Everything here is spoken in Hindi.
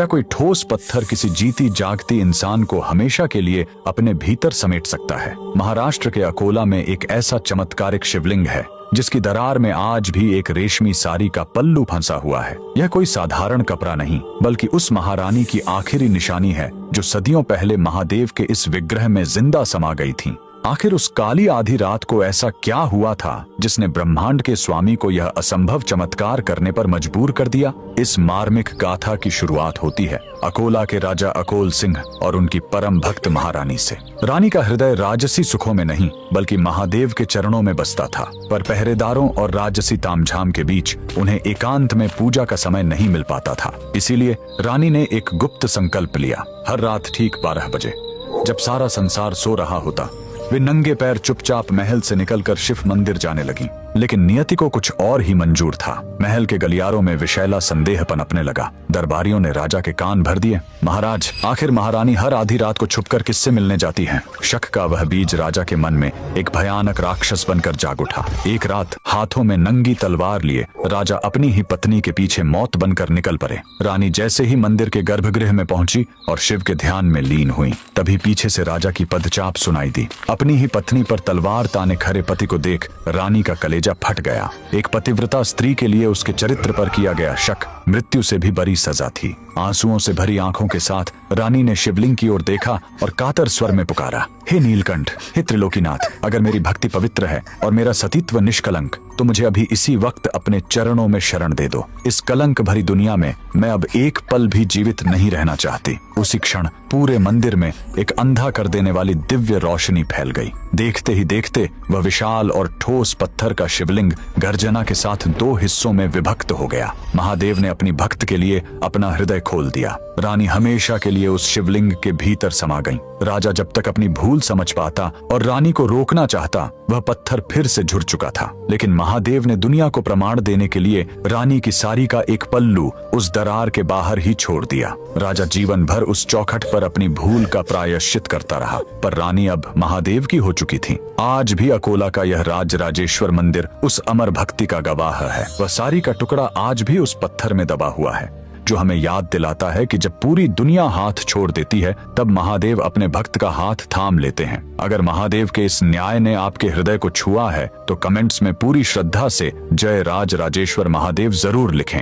क्या कोई ठोस पत्थर किसी जीती जागती इंसान को हमेशा के लिए अपने भीतर समेट सकता है? महाराष्ट्र के अकोला में एक ऐसा चमत्कारिक शिवलिंग है जिसकी दरार में आज भी एक रेशमी साड़ी का पल्लू फंसा हुआ है। यह कोई साधारण कपड़ा नहीं, बल्कि उस महारानी की आखिरी निशानी है जो सदियों पहले महादेव के इस विग्रह में जिंदा समा गई थी। आखिर उस काली आधी रात को ऐसा क्या हुआ था जिसने ब्रह्मांड के स्वामी को यह असंभव चमत्कार करने पर मजबूर कर दिया? इस मार्मिक गाथा की शुरुआत होती है अकोला के राजा अकोल सिंह और उनकी परम भक्त महारानी से। रानी का हृदय राजसी सुखों में नहीं बल्कि महादेव के चरणों में बसता था, पर पहरेदारों और राजसी तामझाम के बीच उन्हें एकांत में पूजा का समय नहीं मिल पाता था। इसीलिए रानी ने एक गुप्त संकल्प लिया। हर रात ठीक 12 बजे, जब सारा संसार सो रहा होता, वे नंगे पैर चुपचाप महल से निकलकर शिव मंदिर जाने लगी। लेकिन नियति को कुछ और ही मंजूर था। महल के गलियारों में विशैला संदेह पनपने लगा। दरबारियों ने राजा के कान भर दिए। महाराज, आखिर महारानी हर आधी रात को छुपकर किससे मिलने जाती हैं? शक का वह बीज राजा के मन में एक भयानक राक्षस बनकर जाग उठा। एक रात हाथों में नंगी तलवार लिए राजा अपनी ही पत्नी के पीछे मौत बनकर निकल पड़े। रानी जैसे ही मंदिर के गर्भगृह में पहुंची और शिव के ध्यान में लीन हुई, तभी पीछे से राजा की पदचाप सुनाई दी। अपनी ही पत्नी पर तलवार ताने खड़े पति को देख रानी का कलेजा फट गया। एक पतिव्रता स्त्री के लिए उसके चरित्र पर किया गया शक मृत्यु से भी बड़ी सजा थी। आंसुओं से भरी आंखों के साथ रानी ने शिवलिंग की ओर देखा और कातर स्वर में पुकारा, हे नीलकंठ, हे त्रिलोकीनाथ, अगर मेरी भक्ति पवित्र है और मेरा सतीत्व निष्कलंक, तो मुझे अभी इसी वक्त अपने चरणों में शरण दे दो। इस कलंक भरी दुनिया में मैं अब एक पल भी जीवित नहीं रहना चाहती। उसी क्षण पूरे मंदिर में एक अंधा कर देने वाली दिव्य रोशनी फैल गई। देखते ही देखते वह विशाल और ठोस पत्थर का शिवलिंग गर्जना के साथ 2 हिस्सों में विभक्त हो गया। महादेव ने अपनी भक्त के लिए अपना हृदय खोल दिया। रानी हमेशा के लिए उस शिवलिंग के भीतर समा गई। राजा जब तक अपनी भूल समझ पाता और रानी को रोकना चाहता, वह पत्थर फिर से झुर चुका था। लेकिन महादेव ने दुनिया को प्रमाण देने के लिए रानी की साड़ी का एक पल्लू उस दरार के बाहर ही छोड़ दिया। राजा जीवन भर उस चौखट पर अपनी भूल का प्रायश्चित करता रहा, पर रानी अब महादेव की हो चुकी थी। आज भी अकोला का यह राजराजेश्वर मंदिर उस अमर भक्ति का गवाह है। वह साड़ी का टुकड़ा आज भी उस पत्थर में दबा हुआ है, जो हमें याद दिलाता है कि जब पूरी दुनिया हाथ छोड़ देती है, तब महादेव अपने भक्त का हाथ थाम लेते हैं। अगर महादेव के इस न्याय ने आपके हृदय को छुआ है, तो कमेंट्स में पूरी श्रद्धा से जय राज राजेश्वर महादेव जरूर लिखें।